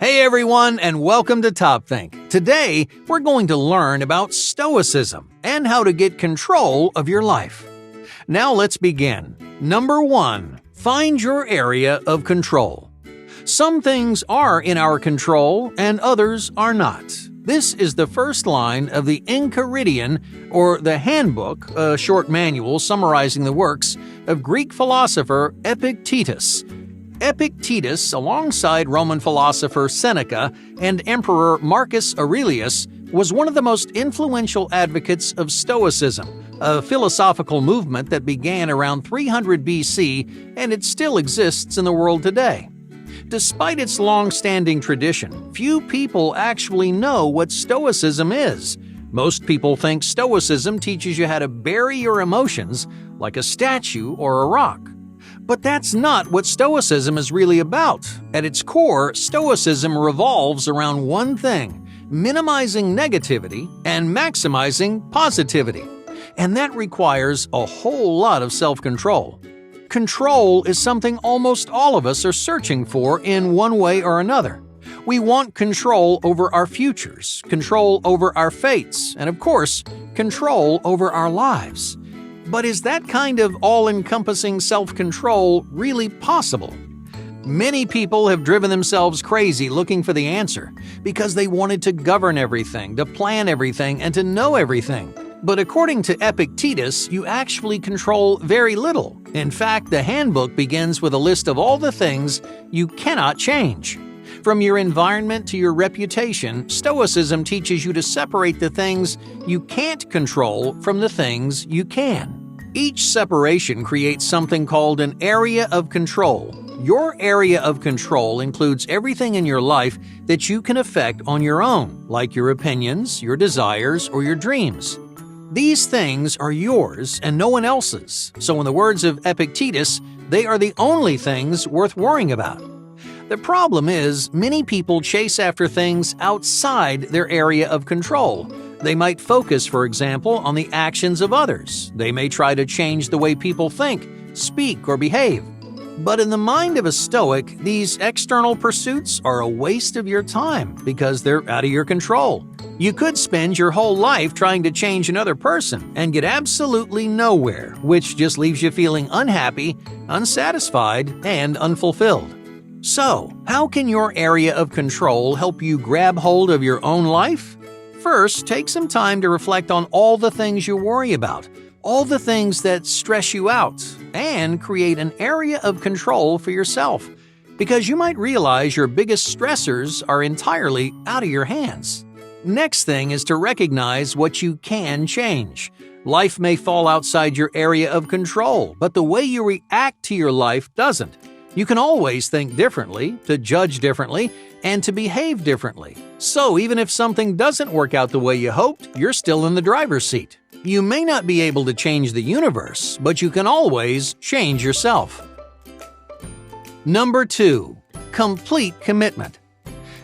Hey everyone, and welcome to Top Think. Today, we're going to learn about Stoicism and how to get control of your life. Now let's begin. Number 1. Find your area of control. Some things are in our control and others are not. This is the first line of the Enchiridion, or the Handbook, a short manual summarizing the works of Greek philosopher Epictetus. Epictetus, alongside Roman philosopher Seneca and Emperor Marcus Aurelius, was one of the most influential advocates of Stoicism, a philosophical movement that began around 300 BC and it still exists in the world today. Despite its long-standing tradition, few people actually know what Stoicism is. Most people think Stoicism teaches you how to bury your emotions like a statue or a rock. But that's not what Stoicism is really about. At its core, Stoicism revolves around one thing: minimizing negativity and maximizing positivity. And that requires a whole lot of self-control. Control is something almost all of us are searching for in one way or another. We want control over our futures, control over our fates, and of course, control over our lives. But is that kind of all-encompassing self-control really possible? Many people have driven themselves crazy looking for the answer because they wanted to govern everything, to plan everything, and to know everything. But according to Epictetus, you actually control very little. In fact, the handbook begins with a list of all the things you cannot change. From your environment to your reputation, Stoicism teaches you to separate the things you can't control from the things you can. Each separation creates something called an area of control. Your area of control includes everything in your life that you can affect on your own, like your opinions, your desires, or your dreams. These things are yours and no one else's, so in the words of Epictetus, they are the only things worth worrying about. The problem is, many people chase after things outside their area of control. They might focus, for example, on the actions of others. They may try to change the way people think, speak, or behave. But in the mind of a Stoic, these external pursuits are a waste of your time because they're out of your control. You could spend your whole life trying to change another person and get absolutely nowhere, which just leaves you feeling unhappy, unsatisfied, and unfulfilled. So, how can your area of control help you grab hold of your own life? First, take some time to reflect on all the things you worry about, all the things that stress you out, and create an area of control for yourself, because you might realize your biggest stressors are entirely out of your hands. Next thing is to recognize what you can change. Life may fall outside your area of control, but the way you react to your life doesn't. You can always think differently, to judge differently, and to behave differently. So even if something doesn't work out the way you hoped, you're still in the driver's seat. You may not be able to change the universe, but you can always change yourself. Number 2. Complete commitment.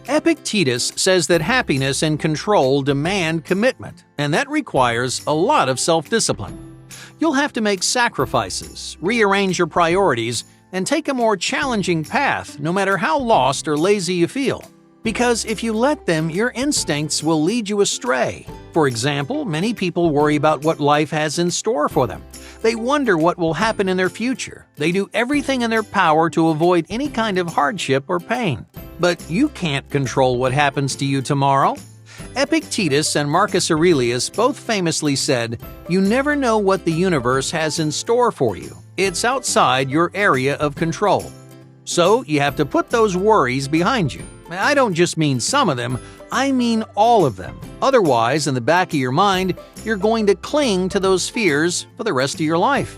Epictetus says that happiness and control demand commitment, and that requires a lot of self-discipline. You'll have to make sacrifices, rearrange your priorities, and take a more challenging path no matter how lost or lazy you feel. Because if you let them, your instincts will lead you astray. For example, many people worry about what life has in store for them. They wonder what will happen in their future. They do everything in their power to avoid any kind of hardship or pain. But you can't control what happens to you tomorrow. Epictetus and Marcus Aurelius both famously said, "You never know what the universe has in store for you. It's outside your area of control." So you have to put those worries behind you. I don't just mean some of them, I mean all of them. Otherwise, in the back of your mind, you're going to cling to those fears for the rest of your life.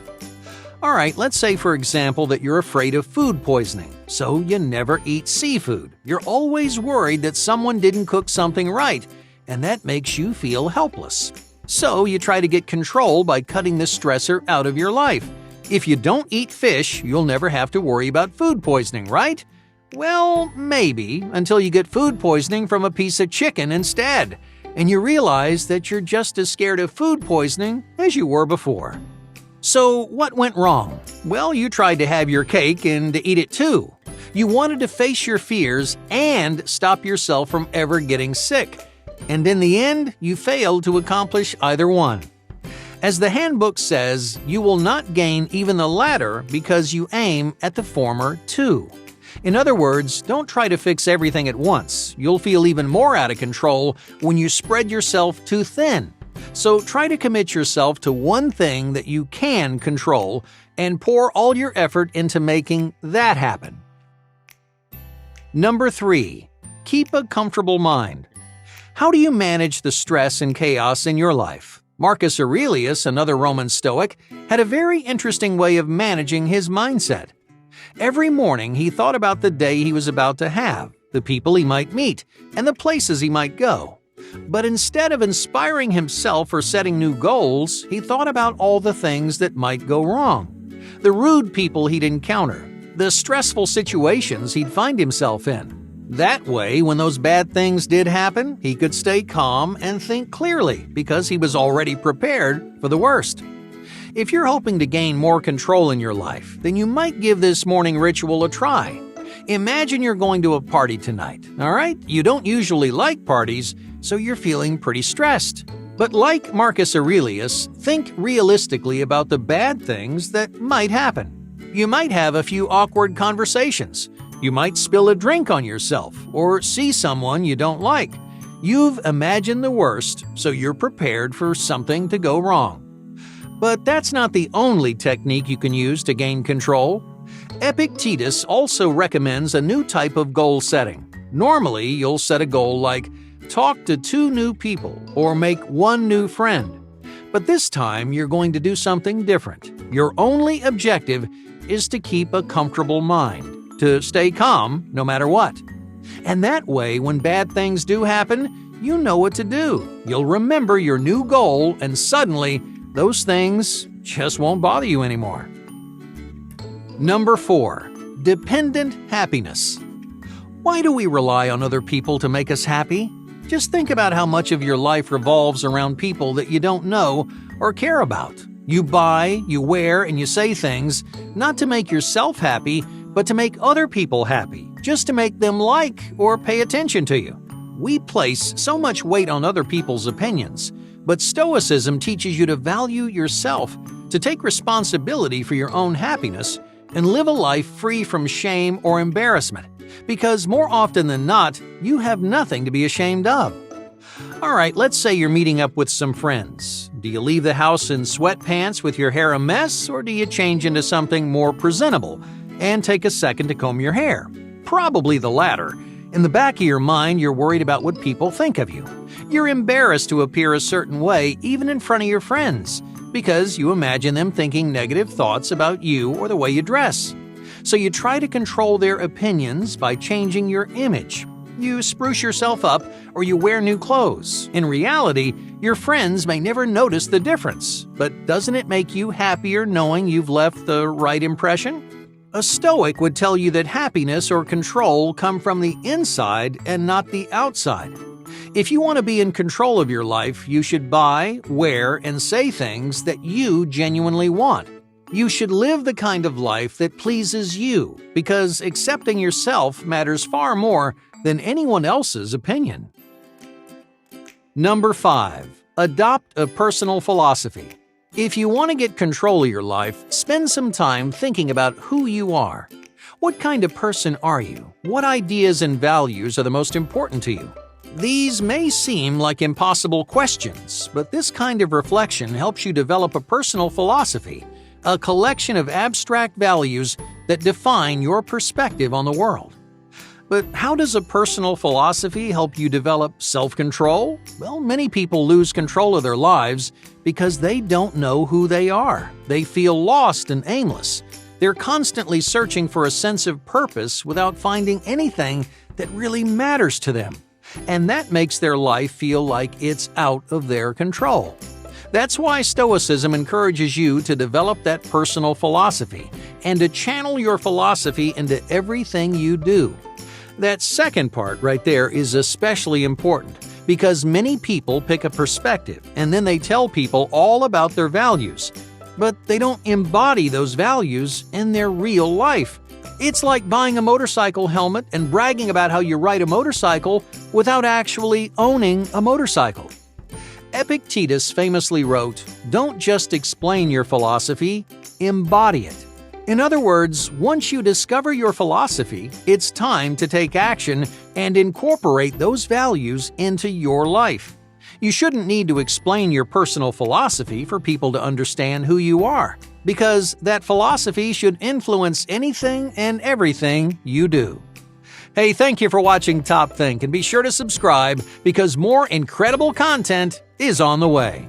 Alright, let's say for example that you're afraid of food poisoning, so you never eat seafood. You're always worried that someone didn't cook something right, and that makes you feel helpless. So you try to get control by cutting the stressor out of your life. If you don't eat fish, you'll never have to worry about food poisoning, right? Well, maybe, until you get food poisoning from a piece of chicken instead, and you realize that you're just as scared of food poisoning as you were before. So what went wrong? Well, you tried to have your cake and to eat it too. You wanted to face your fears and stop yourself from ever getting sick. And in the end, you failed to accomplish either one. As the handbook says, you will not gain even the latter because you aim at the former too. In other words, don't try to fix everything at once. You'll feel even more out of control when you spread yourself too thin. So try to commit yourself to one thing that you can control and pour all your effort into making that happen. Number 3. Keep a comfortable mind. How do you manage the stress and chaos in your life? Marcus Aurelius, another Roman Stoic, had a very interesting way of managing his mindset. Every morning he thought about the day he was about to have, the people he might meet, and the places he might go. But instead of inspiring himself or setting new goals, he thought about all the things that might go wrong. The rude people he'd encounter, the stressful situations he'd find himself in. That way, when those bad things did happen, he could stay calm and think clearly because he was already prepared for the worst. If you're hoping to gain more control in your life, then you might give this morning ritual a try. Imagine you're going to a party tonight, all right? You don't usually like parties, so you're feeling pretty stressed. But like Marcus Aurelius, think realistically about the bad things that might happen. You might have a few awkward conversations. You might spill a drink on yourself or see someone you don't like. You've imagined the worst, so you're prepared for something to go wrong. But that's not the only technique you can use to gain control. Epictetus also recommends a new type of goal setting. Normally, you'll set a goal like talk to 2 new people or make 1 new friend. But this time, you're going to do something different. Your only objective is to keep a comfortable mind, to stay calm no matter what. And that way, when bad things do happen, you know what to do. You'll remember your new goal, and suddenly, those things just won't bother you anymore. Number 4. Dependent happiness. Why do we rely on other people to make us happy? Just think about how much of your life revolves around people that you don't know or care about. You buy, you wear, and you say things not to make yourself happy, but to make other people happy, just to make them like or pay attention to you. We place so much weight on other people's opinions, but Stoicism teaches you to value yourself, to take responsibility for your own happiness, and live a life free from shame or embarrassment, because more often than not, you have nothing to be ashamed of. All right, let's say you're meeting up with some friends. Do you leave the house in sweatpants with your hair a mess, or do you change into something more presentable and take a second to comb your hair? Probably the latter. In the back of your mind, you're worried about what people think of you. You're embarrassed to appear a certain way even in front of your friends, because you imagine them thinking negative thoughts about you or the way you dress. So you try to control their opinions by changing your image. You spruce yourself up or you wear new clothes. In reality, your friends may never notice the difference, but doesn't it make you happier knowing you've left the right impression? A Stoic would tell you that happiness or control come from the inside and not the outside. If you want to be in control of your life, you should buy, wear, and say things that you genuinely want. You should live the kind of life that pleases you, because accepting yourself matters far more than anyone else's opinion. Number 5. Adopt a personal philosophy. If you want to get control of your life, spend some time thinking about who you are. What kind of person are you? What ideas and values are the most important to you? These may seem like impossible questions, but this kind of reflection helps you develop a personal philosophy, a collection of abstract values that define your perspective on the world. But how does a personal philosophy help you develop self-control? Well, many people lose control of their lives because they don't know who they are. They feel lost and aimless. They're constantly searching for a sense of purpose without finding anything that really matters to them. And that makes their life feel like it's out of their control. That's why Stoicism encourages you to develop that personal philosophy and to channel your philosophy into everything you do. That second part right there is especially important because many people pick a perspective and then they tell people all about their values, but they don't embody those values in their real life. It's like buying a motorcycle helmet and bragging about how you ride a motorcycle without actually owning a motorcycle. Epictetus famously wrote, "Don't just explain your philosophy, embody it." In other words, once you discover your philosophy, it's time to take action and incorporate those values into your life. You shouldn't need to explain your personal philosophy for people to understand who you are, because that philosophy should influence anything and everything you do. Hey, thank you for watching Top Think, and be sure to subscribe because more incredible content is on the way.